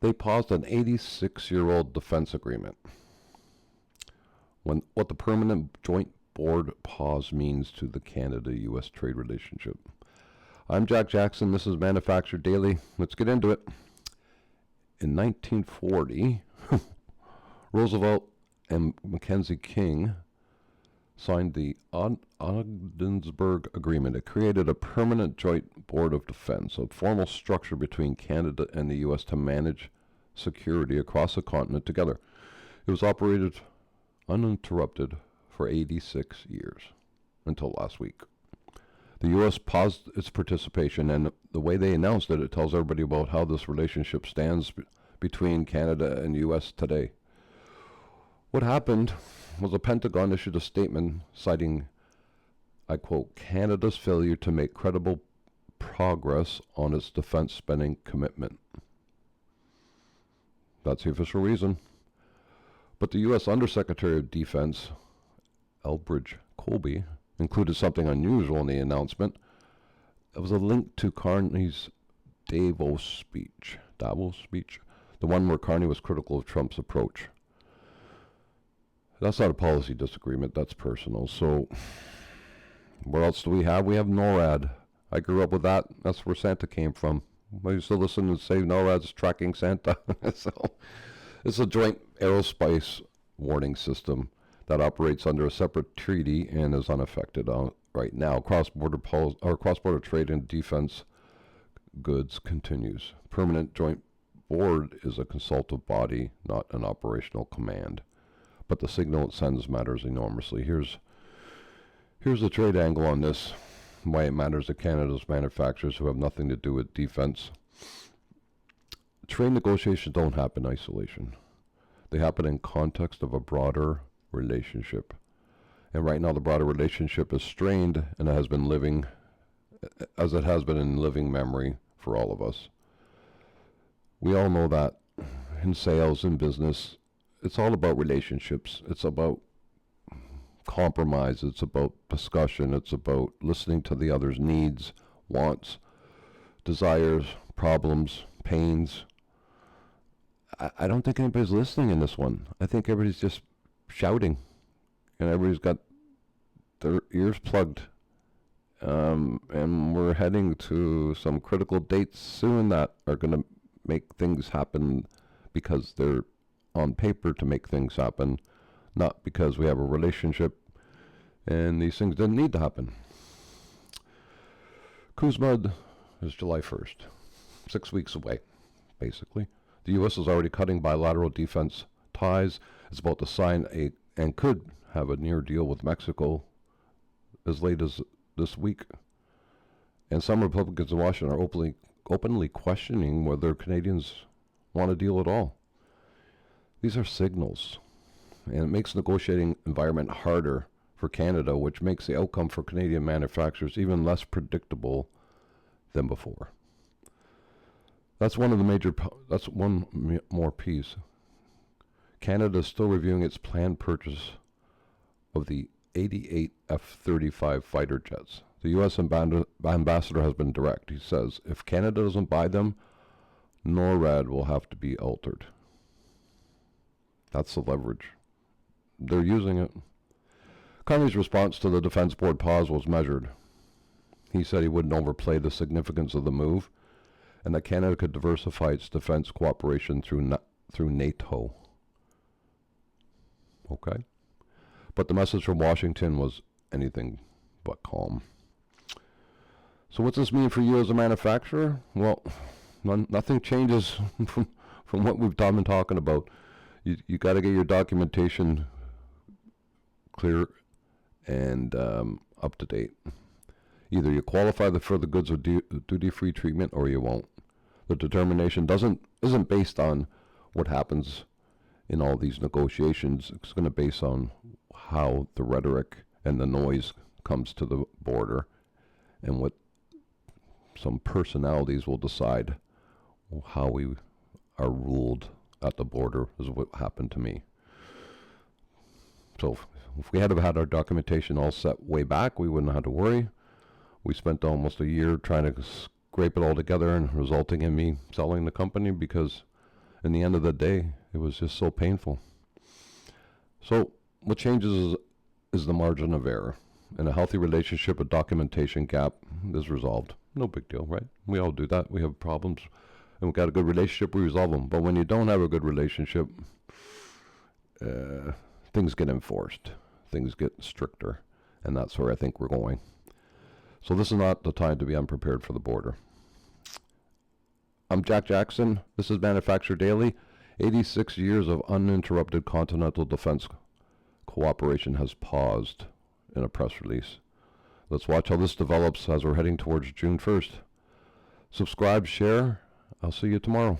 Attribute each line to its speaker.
Speaker 1: They paused an 86-year-old defense agreement. What the permanent joint board pause means to the Canada-U.S. trade relationship. I'm Jack Jackson. This is Manufacturer Daily. Let's get into it. In 1940, Roosevelt and Mackenzie King signed the Ogdensburg Agreement. It created a permanent joint board of defense, a formal structure between Canada and the U.S. to manage security across the continent together. It was operated uninterrupted for 86 years until last week. The U.S. paused its participation, and the way they announced it, it tells everybody about how this relationship stands between Canada and the U.S. today. What happened was the Pentagon issued a statement citing, I quote, Canada's failure to make credible progress on its defense spending commitment. That's the official reason. But the U.S. Undersecretary of Defense, Elbridge Colby, included something unusual in the announcement. It was a link to Carney's Davos speech, the one where Carney was critical of Trump's approach. That's not a policy disagreement, that's personal. So what else do we have? We have NORAD. I grew up with that. That's where Santa came from. I used to listen and say NORAD's tracking Santa. So it's a joint aerospace warning system that operates under a separate treaty and is unaffected right now. Cross-border trade in defense goods continues. Permanent joint board is a consultative body, not an operational command. But the signal it sends matters enormously. Here's the trade angle on this, why it matters to Canada's manufacturers who have nothing to do with defense. Trade negotiations don't happen in isolation. They happen in context of a broader relationship. And right now the broader relationship is strained, and it has been living, as it has been in living memory for all of us. We all know that in sales and business, it's all about relationships. It's about compromise. It's about discussion. It's about listening to the other's needs, wants, desires, problems, pains. I don't think anybody's listening in this one. I think everybody's just shouting, and everybody's got their ears plugged. And we're heading to some critical dates soon that are going to make things happen because they're on paper to make things happen, not because we have a relationship, and these things didn't need to happen. CUSMA is July 1st, 6 weeks away, basically. The U.S. is already cutting bilateral defense ties. It's about to sign and could have a near deal with Mexico as late as this week. And some Republicans in Washington are openly questioning whether Canadians want a deal at all. These are signals, and it makes the negotiating environment harder for Canada, which makes the outcome for Canadian manufacturers even less predictable than before. That's one more piece. Canada is still reviewing its planned purchase of the 88 F-35 fighter jets. The U.S. ambassador has been direct. He says, if Canada doesn't buy them, NORAD will have to be altered. That's the leverage. They're using it. Carney's response to the Defense Board pause was measured. He said he wouldn't overplay the significance of the move, and that Canada could diversify its defense cooperation through NATO. Okay? But the message from Washington was anything but calm. So what's this mean for you as a manufacturer? Well, nothing changes from what we've been talking about. You got to get your documentation clear and up to date. Either you qualify for the goods with duty-free treatment, or you won't. The determination isn't based on what happens in all these negotiations. It's going to base on how the rhetoric and the noise comes to the border, and what some personalities will decide how we are ruled at the border, is what happened to me. So if we had had our documentation all set way back, we wouldn't have to worry. We spent almost a year trying to scrape it all together, and resulting in me selling the company because in the end of the day, it was just so painful. So what changes is the margin of error. In a healthy relationship, a documentation gap is resolved. No big deal, right? We all do that. We have problems, and we've got a good relationship, we resolve them. But when you don't have a good relationship, things get enforced. Things get stricter. And that's where I think we're going. So this is not the time to be unprepared for the border. I'm Jack Jackson. This is Manufacture Daily. 86 years of uninterrupted continental defense cooperation has paused in a press release. Let's watch how this develops as we're heading towards June 1st. Subscribe, share. I'll see you tomorrow.